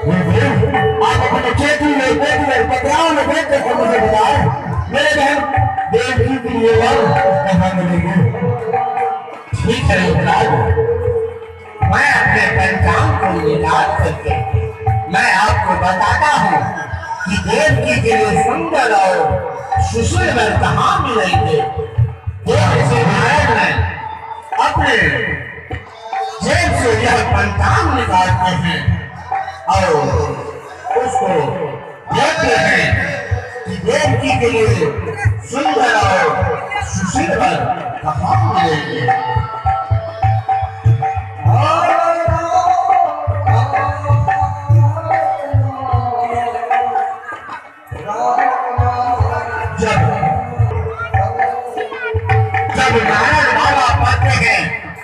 आप अपने खेती में पकड़ाव में देख कर मुझे बताए मेरे बहन देवी के लिए कहाँ मिलेंगे। ठीक है युवराज, मैं अपने पंचांग को निकाल करके मैं आपको बताता हूँ कि देवकी के लिए सुंदर और सुशील वर कहाँ मिलेंगे। देव नारायण ने अपने जेब से यह पंचांग निकालते हैं और उसको देखते हैं कि देवकी के लिए सुंदर और सुशील वर कहाँ मिलेंगे। जब नारायण बाबा पाते हैं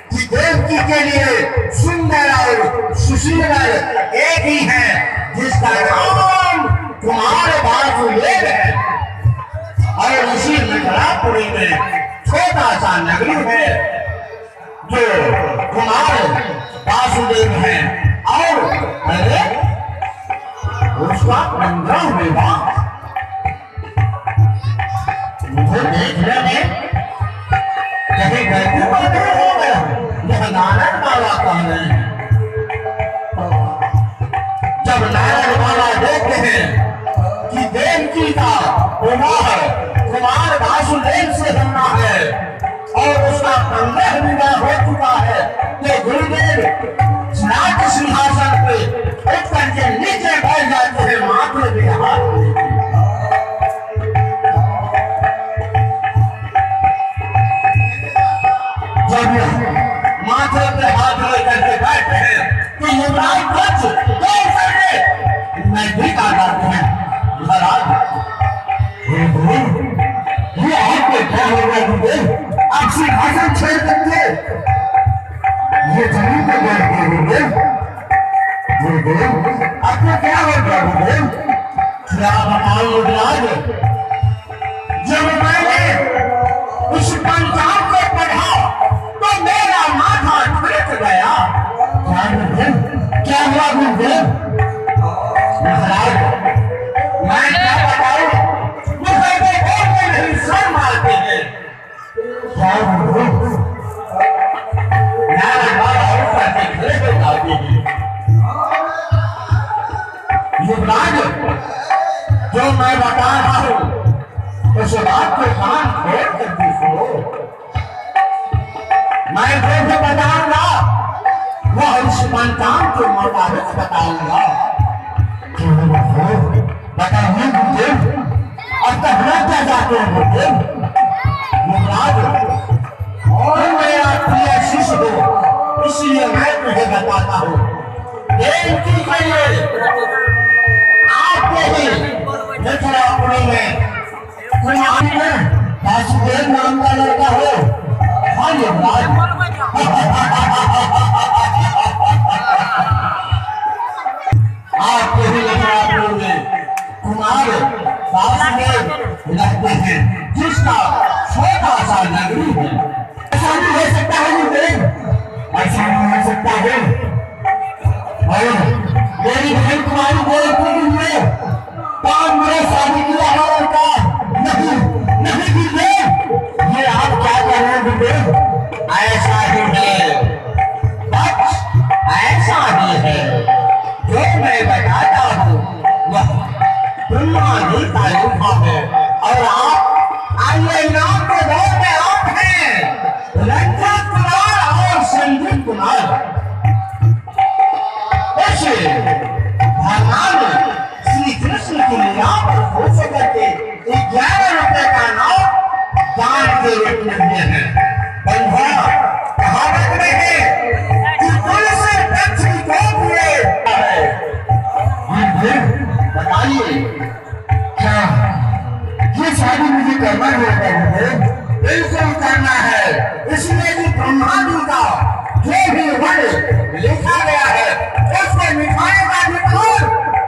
कि देवकी के लिए सुंदर और सुशील एक ही है जिसका नाम कुमार वासुदेव है और उसी मिथिलापुरी में छोटा सा नगरी है जो कुमार वासुदेव है और अरे उसका 15 विवाह मुझे देखने में कहीं बैठे बैठे हो गए यह नारायण बाबा कह रहे हैं। जब नारायण बाबा देखते हैं कि देवकी का कुमार वासुदेव से होना है और उसका 15 विवाह हो चुका है तो गुरुदेव नाट्य सिंहासन पे उठ करके नीचे बैठ जाते हैं, माथे पे हाथ माथे पे हाथ करके बैठे हैं तो युवराज बच दौड़ करके मैं भी आ जाते हैं। महाराज ये आपको क्या हो गया गुरुदेव, आप सिंहासन छोड़ करके ये जमीन पे बैठे गुरुदेव। गुरुदेव आपको क्या हो गया गुरुदेव, क्या बताओ युवराज। जब मैंने उस पंचांग को पढ़ा तो मेरा माथा ठुक गया। क्या हुआ गुरुदेव? महाराज मैं क्या बताऊं, मुझे तो बोलते नहीं सर मारते हैं। क्या गुरुदेव? नारायण बाबा ऊपर से खड़े हो जाते हैं। युवराज जो मैं बता रहा हूं उस बात को कान खोल कर सुनो। मैं जो बताऊंगा वह इस पंचांग के मुताबिक बताऊंगा। बताइए गुरुदेव, और कहना क्या चाहते हैं गुरुदेव? युवराज और मेरा प्रिय शिष्य हो इसलिए मैं तुझे बताता हूँ। देवकी के लिए आपके ही मिथिलापुरी में कुमारी में वासुदेव नाम का लड़का हो। हाँ युवराज आपके ही मिथिलापुरी में कुमार वासुदेव रहते हैं जिसका छोटा सा नगरी है। ऐसा नहीं हो सकता है गुरुदेव, ऐसा नहीं हो सकता है। और मेरी बहन कुमारी गोरखपुर में 5 बरस शादी किया है लड़का नहीं नहीं गुरुदेव, ये आप क्या कर रहे हैं गुरुदेव? ऐसा ही है बस, ऐसा ही है जो मैं बताता हूँ वह ब्रह्मा जी का युग है और आप आइए नाम के दौर में आप हैं रंजन कुमार और संजीव कुमार। भगवान श्री कृष्ण की लीला पर खुश करके 11 रुपए का नोट दान के रूप में दिए हैं। बंधुआ कहावत में है कि कुल से दक्षिण को हुए। बताइए क्या ये शादी मुझे करना है? बिल्कुल करना है, इसलिए कि ब्रह्मा जी का जो भी वन लिखा गया है उसको मिठाई का विकार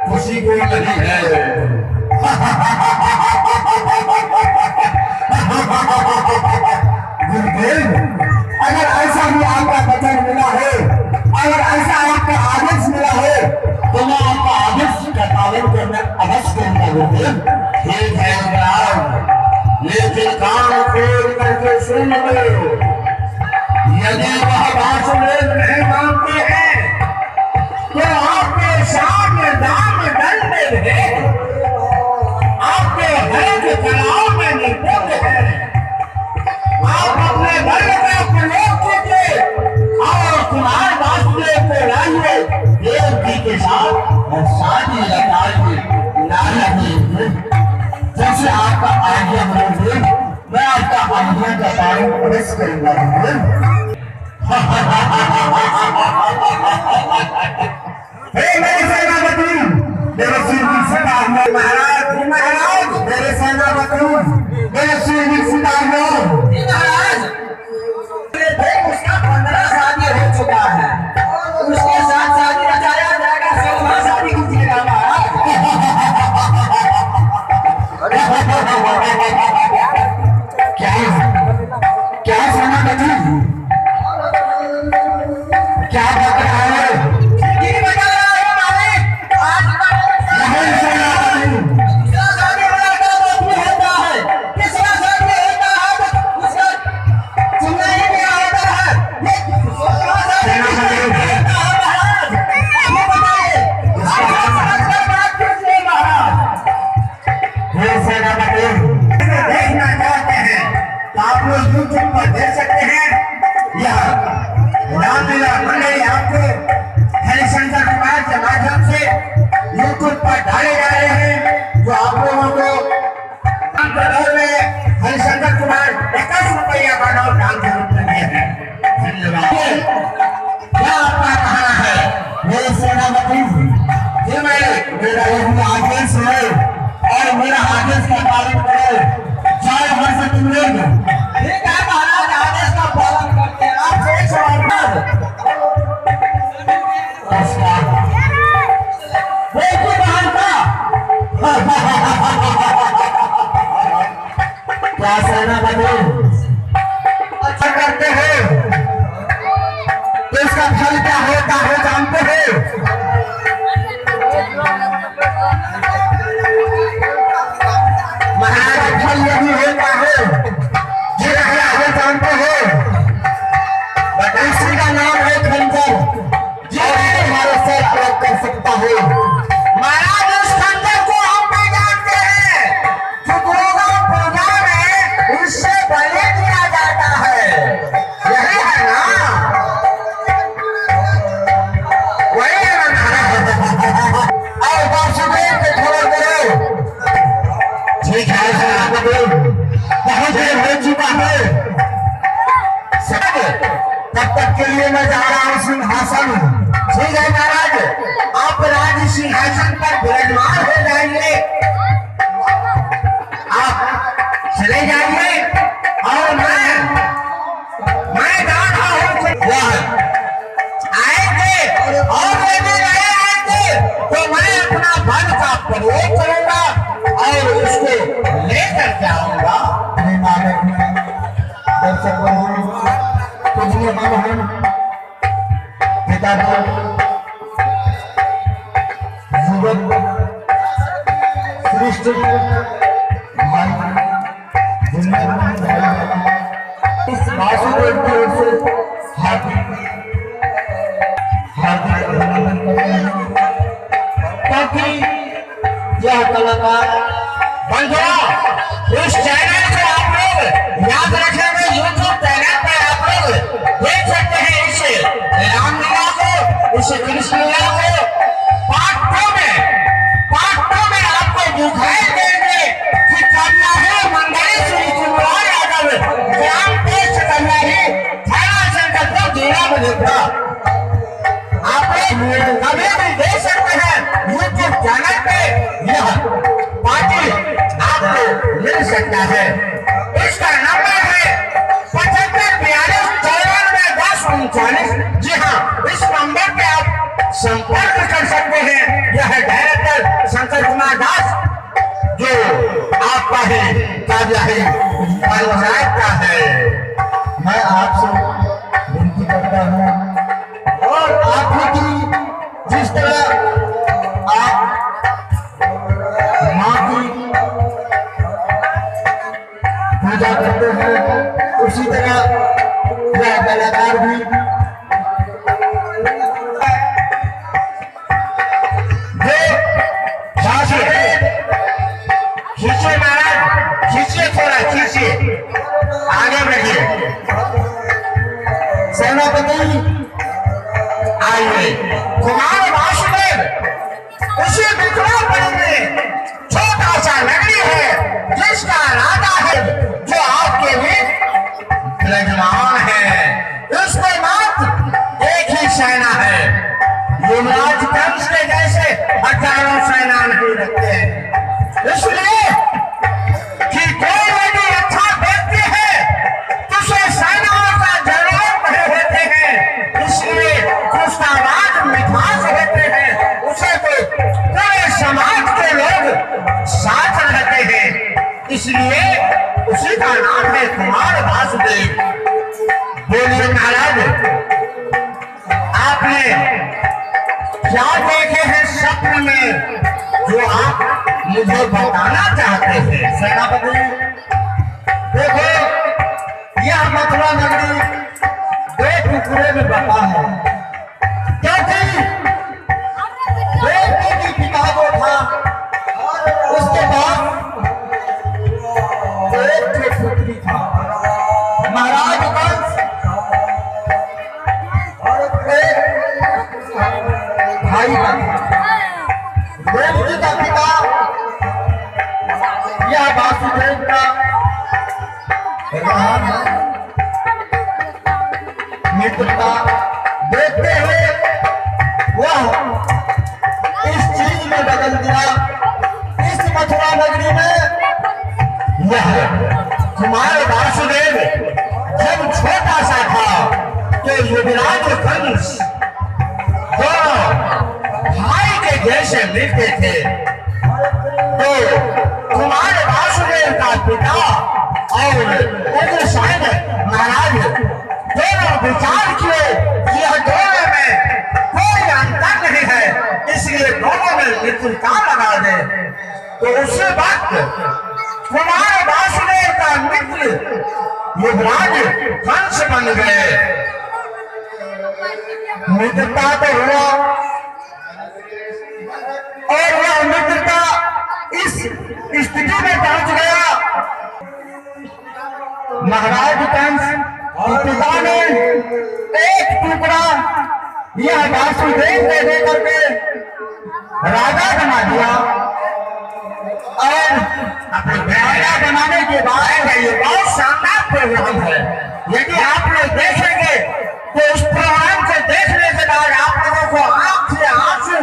खुशी को नहीं है। गुरुदेव शादी लगाई ना लगी। जैसे आपका आज्ञा होगी मैं आपका आज्ञा का पालन पुलिस करूंगा। मेरे सेनापति, मेरे महाराज महाराज, मेरे सेनापति, मेरे महाराज उसका 15 शादी हो चुका है, उसके साथ शादी रचाया जाएगा, 16 शादी कीजिएगा महाराज। क्या सेनापति, क्या बता रहा है? बता रहा है मालिक, आज नहीं सेनापति, दूसरा शादी होता है, तीसरा शादी होता है तो उसका सुनना ही नहीं आता है। ये 16 शादी होता है महाराज, हमें बताइए, आप समझकर बात कीजिए महाराज। हे सेनापति, देखना चाहते हैं तो आप लोग यूट्यूब पर देख सकते हैं। यह रामलीला मंडली आपको हरिशंकर कुमार के माध्यम से यूट्यूब पर डाले जा रहे हैं, जो आप लोगों को दौर में हरिशंकर कुमार 21 रुपया का नोट डाल के रूप में दिए हैं। धन्यवाद। क्या आपका कहना है मेरे सेनापति? जी मेरा यही आदेश है और मेरा आदेश का पालन करो। जय हर्ष तुम लोग। ठीक है महाराज, आदेश का पालन करते हैं। आपसे एक सवाल क्या सेनापति अच्छा करते हैं तो इसका फल क्या होता है जानते हैं? महाराज फल यही होता है जी, ये जानते हैं? इसी का नाम है खंजर, जो हमारे सर प्रयोग कर सकता है। महाराज उस खंजर को हम भी जानते हैं, जो दुर्गा पूजा में उससे बलि दिया जाता है, यही है ना? वही है ना? और वासुदेव को छोड़ करो। ठीक है सेनापति, बहुत देर हो चुका है, तब तक के लिए मैं जा रहा हूँ सिंहासन। ठीक है महाराज, आप राज सिंहासन पर विराजमान हो जाइए, आप चले जाइए और मैं जा रहा हूँ। आएंगे और यदि नहीं आएंगे तो मैं अपना बल का प्रयोग करूंगा और उसको लेकर जाऊंगा। दर्शक बंधु, पूजनीय महान पिताजी, युवक श्रेष्ठ भाई इस वासुदेव की ओर से हार्दिक अभिनंदन करते हैं, क्योंकि यह कलाकार बंधुओं, उस चैनल को आप लोग याद रखेंगे, यूट्यूब चैनल पर आप लोग देख सकते हैं इस रामलीला को, इस कृष्ण लीला को। पार्ट 2 में आपको दिखाई देंगे कि कन्या मंडली श्री कुमार यादव ग्राम टेस्ट कन्या थाना संकट जिला मधेपुरा। आप लोग कभी भी देख सकते हैं यूट्यूब चैनल पे, यह पार्टी आपको मिल सकता है। इसका नंबर है 7542941039। जी हाँ, इस नंबर पे आप संपर्क कर सकते हैं। यह डायरेक्टर शंकर कुमार दास, जो आपका ही कार्य है पंचायत का है। मैं आपसे विनती करता हूँ और आप की जिस तरह आप माँ की पूजा करते हैं, उसी तरह यह कलाकार भी खींचिए महाराज, खींचिए, थोड़ा खींचिए, आगे बढ़िए। सेनापति आइए, कुमार वासुदेव कंस के जैसे हजारों सेना नहीं रखते हैं। इसलिए कि कोई यदि अच्छा व्यक्ति है तो उसे सेनाओं का जरूरत नहीं होते हैं। इसलिए उसका राज मिठास होते हैं, उसे तो पूरे समाज के लोग साथ रहते हैं। इसलिए उसी का नाम है कुमार वासुदेव। बोलिए महाराज, आपने क्या देखे हैं स्वप्न में जो आप मुझे बताना चाहते थे? सेनापति, देखो यह मथुरा नगरी दो टुकड़े में बटा है, क्योंकि बेटे की पिता जो था उसके बाद एक पुत्री था महाराज कंस, और एक भाई का देवकी का पिता यह वासुदेव का मित्रता देखते हुए वह इस चीज में बदल दिया। इस मथुरा नगरी में यह कुमार वासुदेव जब छोटा सा था तो युवराज कंस भाई के जैसे मिलते थे। तो कुमार वासुदेव का पिता और उग्रसेन महाराज दोनों विचार किए कि यह दोनों में कोई अंतर नहीं है, इसलिए दोनों में मित्रता लगा दे। तो उसी वक्त कुमार वासुदेव का मित्र युवराज कंस बन गए। मित्रता तो हुआ और वह मित्रता इस स्थिति में पहुंच गया। महाराज कंस और पिता ने एक टुकड़ा यह वासुदेव को देकर के राजा बना दिया, और राजा बनाने के बाद ये बहुत शानदार प्रोग्राम है। यदि आप लोग देखेंगे तो उस प्रोग्राम को देखने के बाद आप लोगों को आंख से आंसू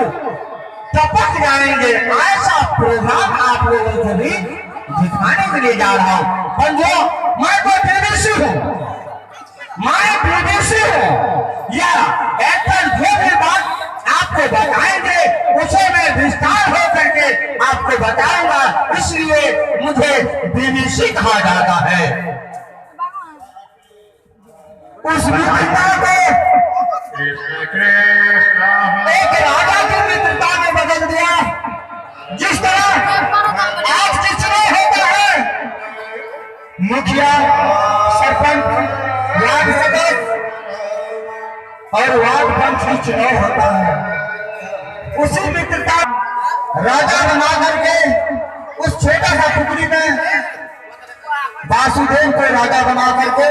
टपक जाएंगे। ऐसा प्रोग्राम आप लोगों को भी दिखाने के लिए जा रहा हूँ। समझो, मैं तो विदेशी हूँ, मैं विदेशी हूँ। या एक्टर जो भी बात आपको बताएंगे उसे मैं विस्तार हो करके आपको बताऊंगा, इसलिए मुझे विदेशी कहा जाता है। उस मित्रता को एक राजा की मित्रता में बदल दिया। जिस तरह आज के चुनाव होता है, मुखिया, सरपंच, वार्ड सदस्य और वार्ड पंच का चुनाव होता है, उसी मित्रता राजा बना करके उस छोटा सा टुकड़ी में वासुदेव को राजा बना करके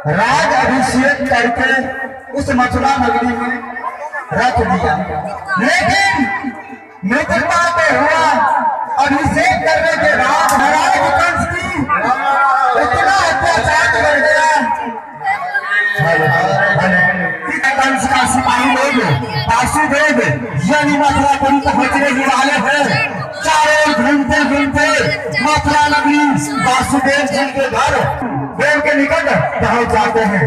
राज अभिषेक करके उस मथुरा नगरी में रख दिया। लेकिन मित्रता तो हुआ, अभिषेक करने के बाद महाराज कंस की इतना अत्याचार कर गया। कंस का सिपाही लोग वासुदेव यानी मथुरापुरी पहुंचने ही वाले हैं। चारों घूमते घूमते मथुरा नगरी वासुदेव जी के घर देव के निकट पहुंच जाते हैं।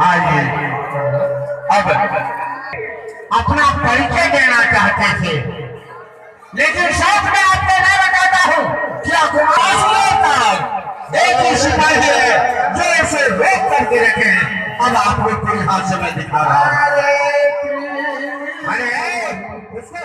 आइए, अब अपना परिचय देना चाहते थे, लेकिन साथ में आपको मैं बताता हूँ क्या एक ही सिपाही है जो इसे रोक करके रखे हैं। अब आप लोग को यहाँ से मैं दिखा रहा हूँ। अरे उसको